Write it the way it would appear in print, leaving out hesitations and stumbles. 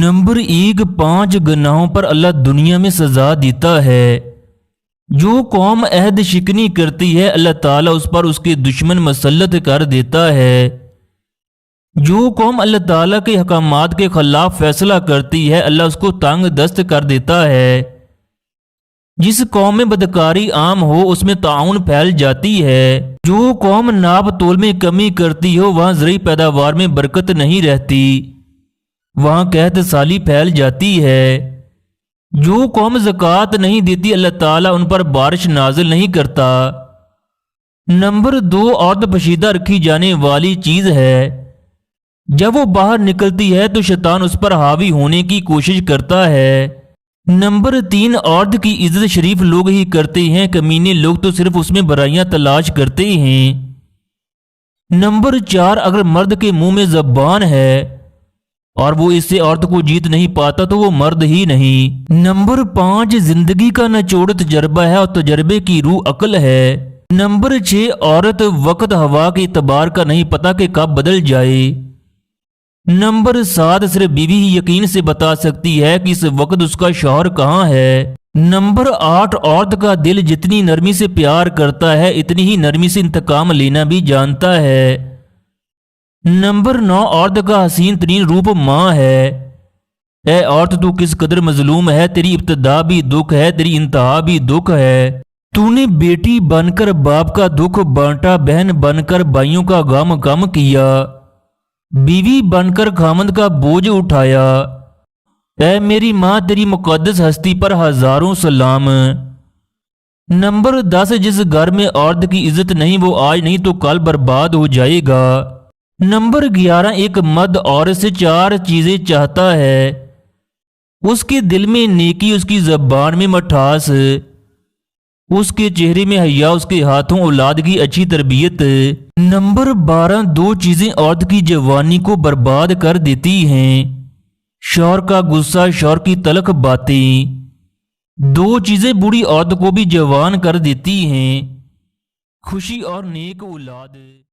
Number 1, 5 गुनाहों पर अल्लाह दुनिया में सजा देता है। जो कौम अहद शिकनी करती है अल्लाह ताला उस पर उसके दुश्मन मसल्लत कर देता है। जो कौम अल्लाह ताला के हकामात के खिलाफ फैसला करती है अल्लाह उसको तंग दस्त कर देता है। जिस कौम में बदकारी आम हो उसमें ताउन फैल जाती है। जो कौम नाप तोल में कमी करती हो वहाँ ज़रूरी पैदावार में बरकत नहीं रहती, वहाँ कहत साली फैल जाती है। जो कौम ज़कात नहीं देती अल्लाह ताला उन पर बारिश नाजिल नहीं करता। नंबर 2, औरत पशीदा रखी जाने वाली चीज़ है। जब वो बाहर निकलती है तो शैतान उस पर हावी होने की कोशिश करता है। नंबर 3, औरत की इज्जत शरीफ लोग ही करते हैं, कमीने लोग तो सिर्फ उसमें बुराइयां तलाश करते हैं। नंबर 4, अगर मर्द के मुंह में ज़बान है और वो इससे औरत को जीत नहीं पाता तो वो मर्द ही नहीं। नंबर 5, जिंदगी का निचोड़ तजर्बा है और तजर्बे की रूह अकल है। नंबर 6, औरत वक्त हवा के इतबार का नहीं पता कि कब बदल जाए। नंबर 7, सिर्फ बीवी ही यकीन से बता सकती है कि इस वक्त उसका शौहर कहाँ है। नंबर 8, औरत का दिल जितनी नरमी से प्यार करता है इतनी ही नरमी से इंतकाम लेना भी जानता है। नंबर 9, औरत का हसीन तरीन रूप माँ है। ए औरत तू किस कदर मजलूम है, तेरी इब्तदा भी दुख है, तेरी इंतहा भी दुख है। तूने बेटी बनकर बाप का दुख बांटा, बहन बनकर भाइयों का गम कम किया, बीवी बनकर खामद का बोझ उठाया। ऐ मेरी माँ तेरी मुकद्दस हस्ती पर हजारों सलाम। नंबर 10, जिस घर में औरत की इज्जत नहीं वो आज नहीं तो कल बर्बाद हो जाएगा। नंबर 11, एक मर्द औरत से 4 चीजें चाहता है। उसके दिल में नेकी, उसकी जबान में मठास, उसके चेहरे में हया, उसके हाथों औलाद की अच्छी तरबियत। नंबर 12, 2 चीजें औरत की जवानी को बर्बाद कर देती हैं। शौहर का गुस्सा, शौहर की तलख बातें। 2 चीजें बूढ़ी औरत को भी जवान कर देती हैं, खुशी और नेक औलाद।